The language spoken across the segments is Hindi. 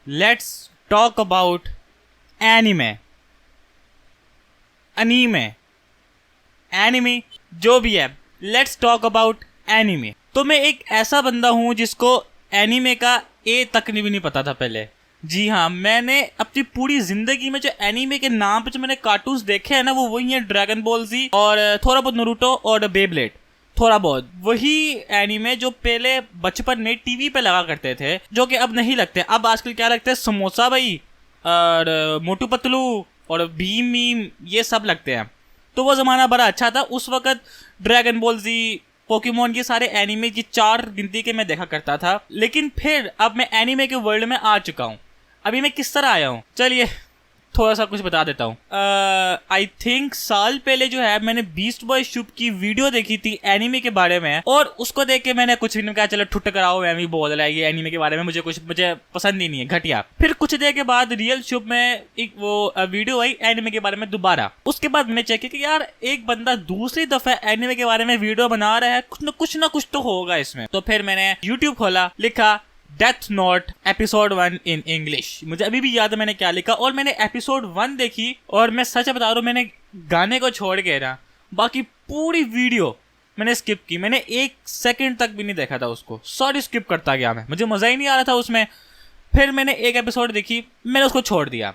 Let's talk about anime, anime, anime, जो भी है, लेट्स टॉक अबाउट एनिमे। तो मैं एक ऐसा बंदा हूँ जिसको एनिमे का ए तक भी नहीं पता था पहले। जी हाँ, मैंने अपनी पूरी जिंदगी में जो एनिमे के नाम पे जो मैंने कार्टून्स देखे हैं ना, वो वही है ड्रैगन बॉल जी और थोड़ा बहुत नारुतो और बेब्लेड, थोड़ा बहुत वही एनिमे जो पहले बचपन में टीवी पे लगा करते थे, जो कि अब नहीं लगते। अब आजकल क्या लगते हैं, समोसा भाई और मोटू पतलू और भीम मीम, ये सब लगते हैं। तो वो ज़माना बड़ा अच्छा था। उस वक्त ड्रैगन बॉल जी, पोकेमोन, ये सारे एनिमे की 4 गिनती के मैं देखा करता था। लेकिन फिर अब मैं एनिमे के वर्ल्ड में आ चुका हूँ। अभी मैं किस तरह आया हूँ, चलिए थोड़ा सा कुछ बता देता हूँ। आई थिंक साल पहले जो है मैंने बीस्ट बॉय शुभ की वीडियो देखी थी एनिमे के बारे में, और उसको देख के मैंने कुछ भी नहीं कहा, चलो ठुट कराओ, मैं भी बोल रहा है ये एनिमे के बारे में, मुझे पसंद ही नहीं है, घटिया। फिर कुछ देर के बाद रियल शुभ में एक वो वीडियो आई एनिमे के बारे में दोबारा। उसके बाद मैंने चेक किया कि यार एक बंदा दूसरी दफा एनिमे के बारे में वीडियो बना रहा है, कुछ ना कुछ तो होगा इसमें। तो फिर मैंने यूट्यूब खोला, लिखा death note episode 1 in English. मुझे अभी भी याद है मैंने क्या लिखा, और मैंने एपिसोड 1 देखी, और मैं सच बता रहा हूँ, मैंने गाने को छोड़ के ना बाकी पूरी वीडियो मैंने स्किप की। मैंने 1 सेकंड तक भी नहीं देखा था उसको, सॉरी स्किप करता गया मैं, मुझे मज़ा ही नहीं आ रहा था उसमें। फिर मैंने एक एपिसोड देखी, मैंने उसको छोड़ दिया।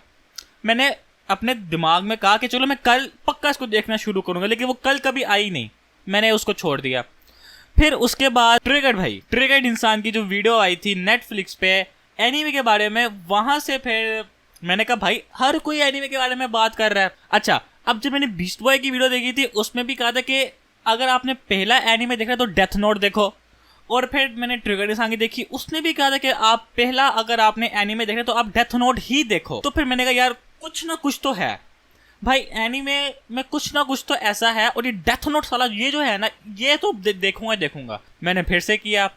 मैंने अपने दिमाग में कहा कि चलो मैं कल पक्का इसको देखना शुरू करूँगा, लेकिन वो कल कभी आई नहीं, मैंने उसको छोड़ दिया। फिर उसके बाद ट्रिगर्ड इंसान की जो वीडियो आई थी नेटफ्लिक्स पे एनीमे के बारे में, वहां से फिर मैंने कहा भाई हर कोई एनीमे के बारे में बात कर रहा है। अच्छा, अब जब मैंने बीस्ट बॉय की वीडियो देखी थी, उसमें भी कहा था कि अगर आपने पहला एनीमे देखा तो डेथ नोट देखो। और फिर मैंने ट्रिगर्ड इंसान की देखी, उसने भी कहा था कि आप पहला अगर आपने एनीमे देखा तो आप डेथ नोट ही देखो। तो फिर मैंने कहा यार कुछ ना कुछ तो है भाई, एनीमे में कुछ ना कुछ तो ऐसा है, और ये डेथ नोट साला ये जो है ना, ये तो देखूंगा। मैंने फिर से किया,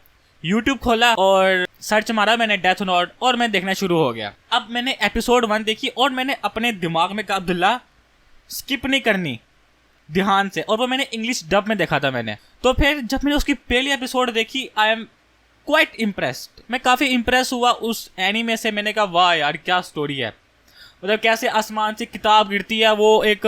यूट्यूब खोला और सर्च मारा मैंने डेथ नोट, और मैं देखना शुरू हो गया। अब मैंने एपिसोड 1 देखी, और मैंने अपने दिमाग में कहा अब्दुल्ला स्किप नहीं करनी ध्यान से, और वो मैंने इंग्लिश डब में देखा था मैंने। तो फिर जब मैंने उसकी पहली एपिसोड देखी, आई एम क्वाइट इम्प्रेस्ड, मैं काफ़ी इम्प्रेस हुआ उस एनीमे से। मैंने कहा वाह यार क्या स्टोरी है, मतलब कैसे आसमान से किताब गिरती है, वो एक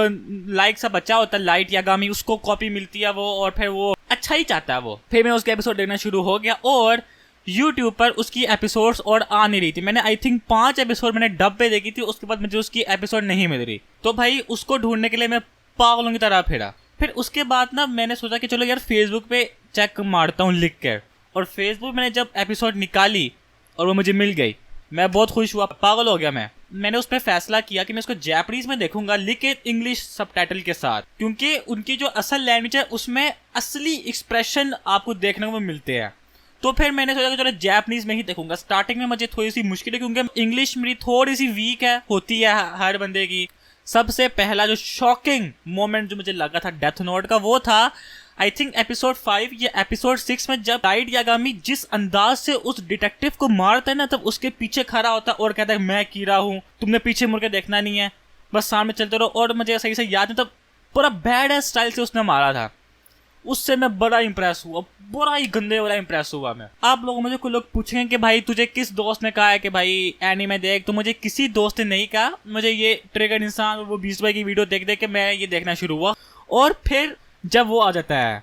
लाइक सा बच्चा होता है लाइट यागामी, उसको कॉपी मिलती है वो, और फिर वो अच्छा ही चाहता है वो। फिर मैं उसके एपिसोड देखना शुरू हो गया, और यूट्यूब पर उसकी एपिसोड्स और आ नहीं रही थी। मैंने आई थिंक 5 एपिसोड मैंने डब पे देखी थी, उसके बाद मुझे उसकी एपिसोड नहीं मिल रही। तो भाई उसको ढूंढने के लिए मैं पागलों की तरह फिरा। फिर उसके बाद ना मैंने सोचा कि चलो यार फेसबुक पे चेक मारता हूँ लिख कर, और फेसबुक मैंने जब एपिसोड निकाली और वो मुझे मिल गई, मैं बहुत खुश हुआ, पागल हो गया मैंने उस पर फैसला किया कि मैं इसको जापानीज में देखूंगा, लेकिन इंग्लिश सबटाइटल के साथ, क्योंकि उनकी जो असल लैंग्वेज है उसमें असली एक्सप्रेशन आपको देखने को मिलते हैं। तो फिर मैंने सोचा कि चलो जापानीज में ही देखूंगा। स्टार्टिंग में मुझे थोड़ी सी मुश्किल है, क्योंकि इंग्लिश मेरी थोड़ी सी वीक है, होती है हर बंदे की। सबसे पहला जो शॉकिंग मोमेंट जो मुझे लगा था डेथ नोट का, वो था आई थिंक एपिसोड 5 या एपिसोड 6 में, जब लाइट यागामी जिस अंदाज से उस डिटेक्टिव को मारता है ना, तब उसके पीछे खड़ा होता है और कहता है मैं कीड़ा हूँ, तुमने पीछे मुड़ के देखना नहीं है, बस सामने चलते रहो। और मुझे सही से याद नहीं, तब पूरा बैड एस स्टाइल से उसने मारा था। उससे मैं बड़ा इंप्रेस हुआ, बड़ा ही गंदे वाला इंप्रेस हुआ मैं। आप लोगों मुझे कोई लोग पूछेंगे कि भाई तुझे किस दोस्त ने कहा है कि भाई एनीमे देख, तो मुझे किसी दोस्त ने नहीं कहा, मुझे ये ट्रिगर्ड इंसान वो बीस्ट बॉय की वीडियो देख देख के मैं ये देखना शुरू हुआ। और फिर जब वो आ जाता है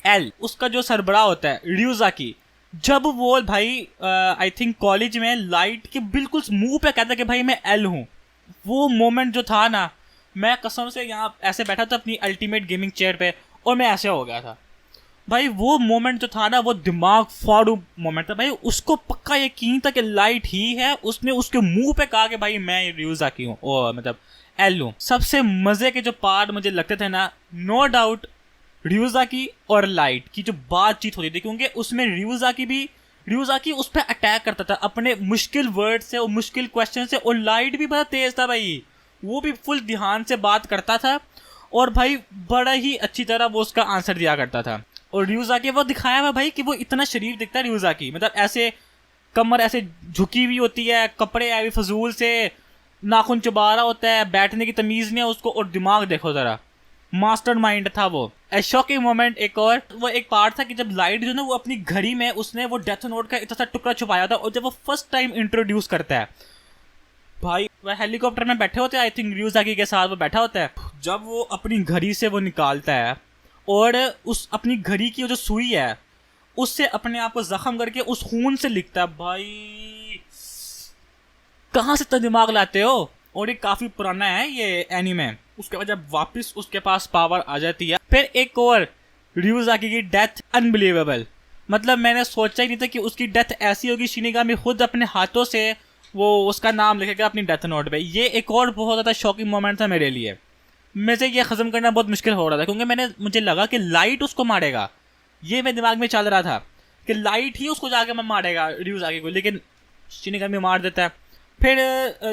एल, उसका जो सरबराह होता है रियूजाकी, जब वो भाई आई थिंक कॉलेज में लाइट के बिल्कुल मुंह पे कहता है कि भाई मैं एल हूँ, वो मोमेंट जो था ना, मैं कसम से यहाँ ऐसे बैठा था अपनी अल्टीमेट गेमिंग चेयर पे, और मैं ऐसे हो गया था भाई। वो मोमेंट जो था ना, वो दिमाग फाड़ू मोमेंट था भाई। उसको पक्का यकीन था कि लाइट ही है, उसने उसके मुंह पे कहा कि भाई मैं रियूजाकी हूँ, और मतलब एल हूँ। सबसे मजे के जो पार्ट मुझे लगते थे ना, नो डाउट रियूजाकी और लाइट की जो बातचीत होती थी, क्योंकि उसमें रियूजाकी उस पर अटैक करता था अपने मुश्किल वर्ड से और मुश्किल क्वेश्चन से, और लाइट भी बड़ा तेज था भाई, वो भी फुल ध्यान से बात करता था, और भाई बड़ा ही अच्छी तरह वो उसका आंसर दिया करता था। और रियूजाकी वो दिखाया हुआ भाई कि वो इतना शरीफ दिखता है रियूजाकी, मतलब ऐसे कमर ऐसे झुकी हुई होती है, कपड़े ऐसे फजूल से, नाखून चबा रहा होता है, बैठने की तमीज नहीं है उसको, और दिमाग देखो जरा, मास्टरमाइंड था वो। शॉकिंग मोमेंट एक और, वो एक पार्ट था कि जब लाइट जो ना वो अपनी घड़ी में उसने वो डेथ नोट का इतना सा टुकड़ा छुपाया था, और जब वो फर्स्ट टाइम इंट्रोड्यूस करता है भाई वह हेलीकॉप्टर में बैठे होते हैं, आई थिंक रियोजाकी के साथ वो बैठा होता है। जब वो अपनी घड़ी से वो निकालता है और उस अपनी घड़ी की जो सुई है उससे अपने आप को जख्म करके उस खून से लिखता है। भाई कहाँ से इतना दिमाग लाते हो। और ये काफी पुराना है ये एनीमे। उसके बाद जब वापस उसके पास पावर आ जाती है, फिर एक और रियोजाकी की डेथ अनबिलीवेबल। मतलब मैंने सोचा ही नहीं था कि उसकी डेथ ऐसी होगी। शिनिगामी खुद अपने हाथों से वो उसका नाम लिखेगा अपनी डेथ नोट पे। ये एक और बहुत ज़्यादा शॉकिंग मोमेंट था मेरे लिए। मुझे ये खत्म करना बहुत मुश्किल हो रहा था क्योंकि मुझे लगा कि लाइट उसको मारेगा। ये मेरे दिमाग में चल रहा था कि लाइट ही उसको जाके मारेगा रियोजाकी को, लेकिन शिनिगामी मार देता है। फिर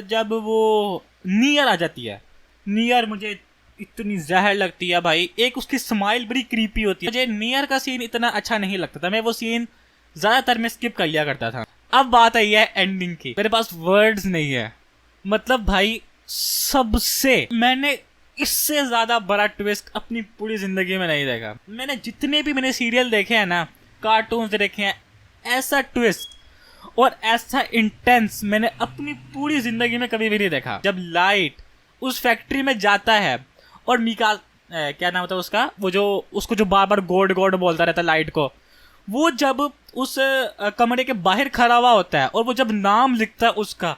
जब वो नियर आ जाती है, नियर मुझे इतनी जहर लगती है भाई। एक उसकी स्माइल बड़ी क्रीपी होती है। मुझे नियर का सीन इतना अच्छा नहीं लगता था, मैं वो सीन ज्यादातर में स्किप कर लिया करता था। अब बात आई है एंडिंग की, मेरे पास वर्ड्स नहीं है। मतलब भाई सबसे मैंने इससे ज्यादा बड़ा ट्विस्ट अपनी पूरी जिंदगी में नहीं देखा। मैंने जितने भी मैंने सीरियल देखे हैं ना, कार्टून्स देखे हैं, ऐसा ट्विस्ट और ऐसा इंटेंस मैंने अपनी पूरी जिंदगी में कभी भी नहीं देखा। जब लाइट उस फैक्ट्री में जाता है और मीका क्या नाम होता है उसका, वो जो उसको जो बार बार गॉड गॉड बोलता रहता है लाइट को, वो जब उस कमरे के बाहर खड़ा हुआ होता है और वो जब नाम लिखता है उसका,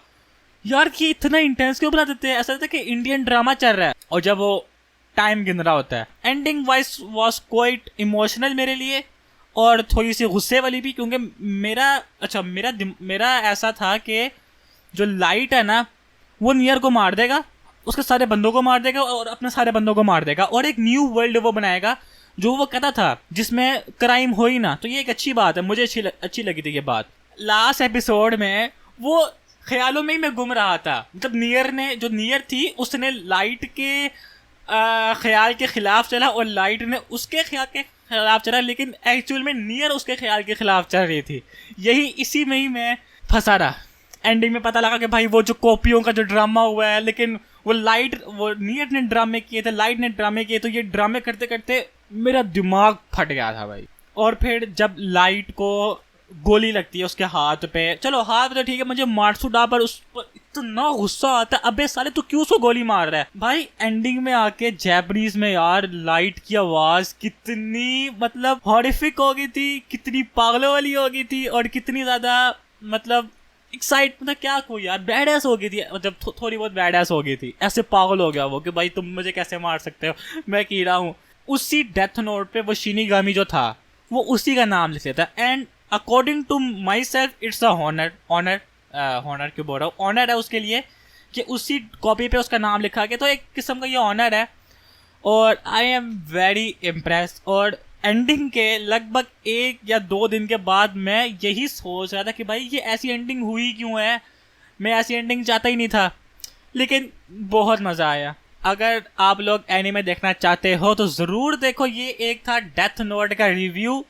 यार कि इतना इंटेंस क्यों बना देते हैं। ऐसा लगता है कि इंडियन ड्रामा चल रहा है। और जब वो टाइम गिन रहा होता है, ending wise was quite emotional मेरे लिए और थोड़ी सी गुस्से वाली भी, क्योंकि मेरा ऐसा था कि जो लाइट है ना वो नियर को मार देगा, उसके सारे बंदों को मार देगा और अपने सारे बंदों को मार देगा और एक न्यू वर्ल्ड वो बनाएगा जो वो कहता था जिसमें क्राइम हो ही ना। तो ये एक अच्छी बात है, मुझे अच्छी लगी थी ये बात। लास्ट एपिसोड में वो ख्यालों में ही मैं गुम रहा था। मतलब नियर थी उसने लाइट के ख्याल के खिलाफ चला और लाइट ने उसके ख्याल के खिलाफ चला, लेकिन एक्चुअल में नियर उसके ख्याल के खिलाफ चल रही थी। इसी में ही मैं फंसा रहा। एंडिंग में पता लगा कि भाई वो जो कॉपियों का जो ड्रामा हुआ है, लेकिन वो नियर ने ड्रामे किए थे, लाइट ने ड्रामे किए। तो ये ड्रामे करते करते मेरा दिमाग फट गया था भाई। और फिर जब लाइट को गोली लगती है उसके हाथ पे, चलो हाथ पे तो ठीक है, मुझे मार्सुडा पर उस पर इतना गुस्सा आता है, अबे साले तू क्यों उसको गोली मार रहा है भाई। एंडिंग में आके जैपनीज में यार लाइट की आवाज कितनी मतलब हॉरिफिक हो गई थी, कितनी पागलों वाली हो गई थी और कितनी ज्यादा मतलब एक्साइट, मतलब क्या कोई यार बैड हो गई थी। मतलब थोड़ी बहुत बैड हो गई थी। ऐसे पागल हो गया वो कि भाई तुम मुझे कैसे मार सकते हो, मैं कीड़ा हूँ। उसी डेथ नोट पे वो शिनिगामी जो था वो उसी का नाम लिख लेता है। And according to my self it's a honour क्यों बोल रहा हूँ, ऑनर है उसके लिए कि उसी कॉपी पे उसका नाम लिखा गया। तो एक किस्म का ये ऑनर है और आई एम वेरी इम्प्रेस्ड। और एंडिंग के लगभग 1 या 2 दिन के बाद मैं यही सोच रहा था कि भाई ये ऐसी एंडिंग हुई क्यों है, मैं ऐसी एंडिंग चाहता ही नहीं था। लेकिन बहुत मज़ा आया। अगर आप लोग एनीमे देखना चाहते हो तो ज़रूर देखो। ये एक था डेथ नोट का रिव्यू,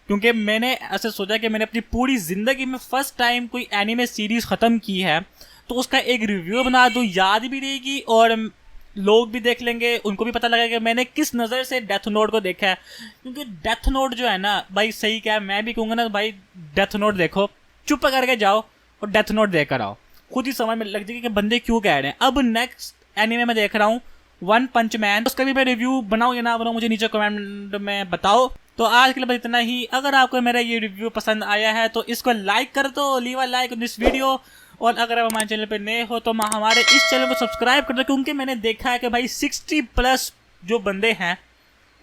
क्योंकि मैंने ऐसे सोचा कि मैंने अपनी पूरी ज़िंदगी में फर्स्ट टाइम कोई एनीमे सीरीज़ ख़त्म की है तो उसका एक रिव्यू बना दूँ, याद भी रहेगी और लोग भी देख लेंगे, उनको भी पता लगेगा कि मैंने किस नज़र से डेथ नोट को देखा है। क्योंकि डेथ नोट जो है ना भाई, सही क्या है, मैं भी कहूँगा ना भाई डेथ नोट देखो, चुप करके जाओ और डेथ नोट देख कर आओ, खुद ही समझ में लग जाएगी कि बंदे क्यों कह रहे हैं। अब नेक्स्ट एनीमे में देख रहा हूँ वन पंच मैन, उसका भी मैं रिव्यू बनाऊँ या ना बनाऊँ मुझे नीचे कमेंट में बताओ। तो आज के लिए बस इतना ही। अगर आपको मेरा ये रिव्यू पसंद आया है तो इसको लाइक कर दो, leave a like on this video. और अगर आप हमारे चैनल पे नए हो तो हमारे इस चैनल को सब्सक्राइब कर दो, क्योंकि मैंने देखा है कि भाई 60+ जो बंदे हैं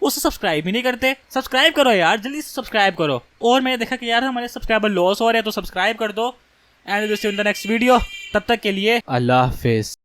वो सब्सक्राइब ही नहीं करते। सब्सक्राइब करो यार, जल्दी से सब्सक्राइब करो। और मैंने देखा कि यार हमारे सब्सक्राइबर लॉस हो रहे हैं, तो सब्सक्राइब कर दो। And in the next video, तब तक के लिए अल्लाह हाफिज़।